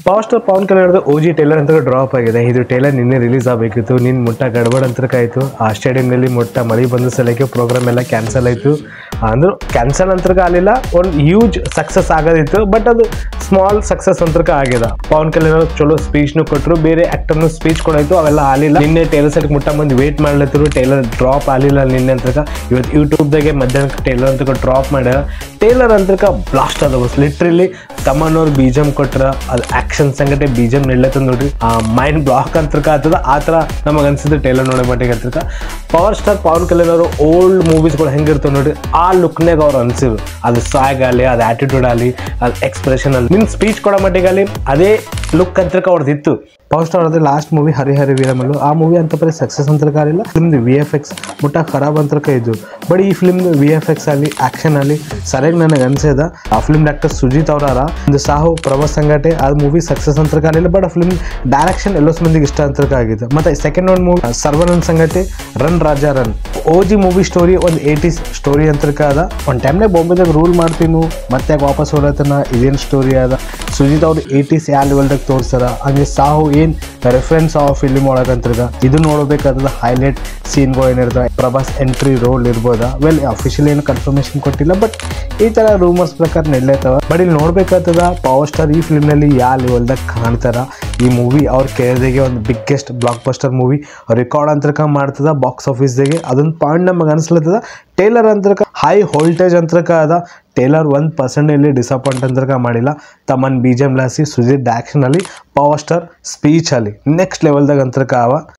Power star Pavan ಕಲ್ಯಾಣದ ಓಜಿ Taylor ಅಂತ drop ಆಗಿದೆ. ಇದು ಟೇಲರ್ ನಿನ್ನೆ ರಿಲೀಸ್ ಆಗಬೇಕಿತ್ತು. ನಿನ್ನ ಮುಟ್ಟ ಗಡ್ಬಡ್ ಅಂತರಕ್ಕಾಯಿತು. ಆ ಸ್ಟೇಡಿಯಂನಲ್ಲಿ ಮುಟ್ಟ ಮಳೆ ಬಂದ ಸಲಕ್ಕೆ ಪ್ರೋಗ್ರಾಮ್ ಎಲ್ಲ ಕ್ಯಾನ್ಸಲ್ ಆಯಿತು. ಅಂದ್ರೆ ಕ್ಯಾನ್ಸಲ್ ಅಂತರಕ ಆಗಲಿಲ್ಲ, ಒಂದು ಹ್ಯೂಜ್ ಸಕ್ಸಸ್ ಆಗೋದಿತ್ತು. ಬಟ್ ಅದು ಸ್ಮಾಲ್ ಸಕ್ಸಸ್ ಅಂತರಕ ಆಗಿದೆ. ಪವನ್ ಕಲ್ಯಾಣ್ ಚಲೋ ಸ್ಪೀಚ್ನು ಕೊಟ್ಟರು, ಬೇರೆ ಆ್ಯಕ್ಟರ್ನು ಸ್ಪೀಚ್ ಕೊಡಾಯ್ತು, ಅವೆಲ್ಲ ಆಗಲಿಲ್ಲ. ನಿನ್ನೆ ಟೇಲರ್ ಸೆಟ್ ಮುಟ್ಟ ಮಂದಿ ವೇಟ್ ಮಾಡ್ಲತ್ತಿರು. ಟೇಲರ್ ಡ್ರಾಪ್ ಆಗಲಿಲ್ಲ ನಿನ್ನೆ ಅಂತರಕ. ಇವತ್ತು ಯೂಟ್ಯೂಬ್ದಾಗೆ ಮಧ್ಯಾಹ್ನಕ್ಕೆ ಟೇಲರ್ ಅಂತಕ ಡ್ರಾಪ್ ಮಾಡ್ಯಾರ. ಟೇಲರ್ ಅಂತರಕ ಬ್ಲಾಸ್ಟ್ ಅದ ಬಸ್. ಲಿಟ್ರಲಿ ತಮ್ಮನವ್ರು ಬೀಜಮ್ ಕೊಟ್ರ, ಅದು ಆಕ್ಷನ್ ಸಂಗಟೆ ಬೀಜಮ್ ನಿಲ್ಲತ್ತದ ನೋಡ್ರಿ. ಆ ಮೈಂಡ್ ಬ್ಲಾಕ್ ಅಂತರ್ಕ ಆಗ್ತದ. ಆ ಥರ ನಮಗೆ ಅನ್ಸಿದ್ದು ಟೇಲರ್ ನೋಡೋ ಮಟ್ಟಿಗೆ ಅಂತರ್ಕ. ಪವರ್ ಸ್ಟಾರ್ ಪವನ್ ಕಲ್ಯಾಣ್ ಅವರು ಓಲ್ಡ್ ಮೂವೀಸ್ಗಳು ಹೆಂಗಿರ್ತಾವೆ ನೋಡ್ರಿ, ಆ ಲುಕ್ನಾಗ ಅವ್ರು ಅನ್ಸಿದ್ರು. ಅದು ಸಾಗ್ ಆಗಲಿ, ಅದು ಆಟಿಟ್ಯೂಡ್ ಆಗಲಿ, ಅದು ಎಕ್ಸ್ಪ್ರೆಷನ್ ಅಲ್ಲಿ, ನಿನ್ನ ಸ್ಪೀಚ್ ಕೊಡೋ ಮಟ್ಟಿಗಲ್ಲಿ ಅದೇ ಲುಕ್ ಅಂತರ್ಕ ಅವ್ರದ್ದಿತ್ತು. ಪವರ್ ಸ್ಟಾರ್ ಅವ್ರದ್ದು ಲಾಸ್ಟ್ ಮೂವಿ ಹರಿಹರಿ ವೀರಮಲ್ಲು. ಆ ಮೂವಿ ಅಂತ ಬರೀ ಸಕ್ಸಸ್ ಅಂತರ್ಕ ಆಗಲಿಲ್ಲ. ಫಿಲ್ಮ್ದು VFX ಮುಟ್ಟ ಖರಾಬ್ ಅಂತರ್ಕ ಇದ್ದು. ಬಟ್ ಈ ಫಿಲ್ಮ್ದು VFX ಆಗಲಿ, ಆಕ್ಷನ್ ಆಗಲಿ ಸರಿಯಾಗಿ ನನಗೆ ಅನ್ಸಿದ. ಆ ಫಿಲ್ಮ್ ಡಾಕ್ಟರ್ ಸುಜಿತ್ ಅವರ ಒಂದು ಸಾಹು ಪ್ರಭಾಸ್ ಸಂಗಟೆ ಆ ಮೂವಿ ಸಕ್ಸಸ್ ಅಂತರ್ಕ ಆಗಲಿಲ್ಲ. ಬಟ್ ಆ ಫಿಲ್ಮ್ ಡೈರೆಕ್ಷನ್ ಎಲ್ಲೋ ಮಂದಿಗೆ ಇಷ್ಟ ಅಂತರ್ಕ ಆಗಿದೆ. ಮತ್ತೆ ಸೆಕೆಂಡ್ ಒಂದು ಮೂವಿ ಸರ್ವನಂದ್ ಸಂಗಟೆ run Raja run. OG movie story ಒಂದು 80s ಸ್ಟೋರಿ ಅಂತರ್ಕ ಅದ. ಒಂದು ಟೈಮ್ನಾಗ ಬಾಂಬೆದಾಗ ರೂಲ್ ಮಾಡ್ತೀನಿ, ಮತ್ತೆ ವಾಪಸ್ ಹೊರತನ ಇದೇನು ಸ್ಟೋರಿ ಅದ. ಸುಜಿತ್ ಅವ್ರು 80s ಯಾವ ಲೆವೆಲ್ದಾಗ ತೋರಿಸ್ತಾರ. ಹಂಗೆ ಸಾಹು ಏನು ರೆಫರೆನ್ಸ್ ಆ ಫಿಲ್ಮ್ ಒಳಗಂತ್ರದ ಇದು ನೋಡಬೇಕಾದ ಹೈಲೈಟ್ ಸೀನ್ಗಳು ಏನಿರ್ತವೆ. ಪ್ರಭಾಸ್ ಎಂಟ್ರಿ ರೋಲ್ ಇರ್ಬೋದಾ? ವೆಲ್ ಅಫಿಷಿಯಲ್ ಏನು ಕನ್ಫರ್ಮೇಶನ್ ಕೊಟ್ಟಿಲ್ಲ, ಬಟ್ ಈ ಥರ ರೂಮರ್ಸ್ ಪ್ರಕಾರ ನೆಡ್ಲೇತವ. ಬಟ್ ಇಲ್ಲಿ ನೋಡ್ಬೇಕಾಗ್ತದ ಪವರ್ ಸ್ಟಾರ್ ಈ ಫಿಲ್ಮ್ನಲ್ಲಿ ಯಾವ ಲೆವೆಲ್ದಾಗ ಕಾಣ್ತಾರ. ಈ ಮೂವಿ ಅವ್ರ ಕೆರಿಯರ್ದಾಗೆ ಒಂದು biggest blockbuster movie record ಅಂತರ್ಕ ಮಾಡ್ತದ ಬಾಕ್ಸ್ ಆಫೀಸ್ದಾಗೆ. ಅದೊಂದು ಪಾಯಿಂಟ್ ನಮಗೆ ಅನಿಸ್ಲತ್ತದ. ಟೇಲರ್ ಅಂತರ್ಕ ಹೈ ವೋಲ್ಟೇಜ್ ಅಂತರ್ಕ ಅದ. ಟೇಲರ್ 1% ಇಲ್ಲಿ ಡಿಸಪಾಯಿಂಟ್ ಅಂತರ್ಕ ಮಾಡಿಲ್ಲ. ತಮ್ಮನ್ BGM ಲಾಸಿ, ಸುಜಿತ್ ಆ್ಯಕ್ಷನ್ ಅಲ್ಲಿ, ಪವರ್ ಸ್ಟಾರ್ ಸ್ಪೀಚ್ ಅಲ್ಲಿ ನೆಕ್ಸ್ಟ್ ಲೆವೆಲ್ದಾಗ ಅಂತರ್ಕ ಅವ.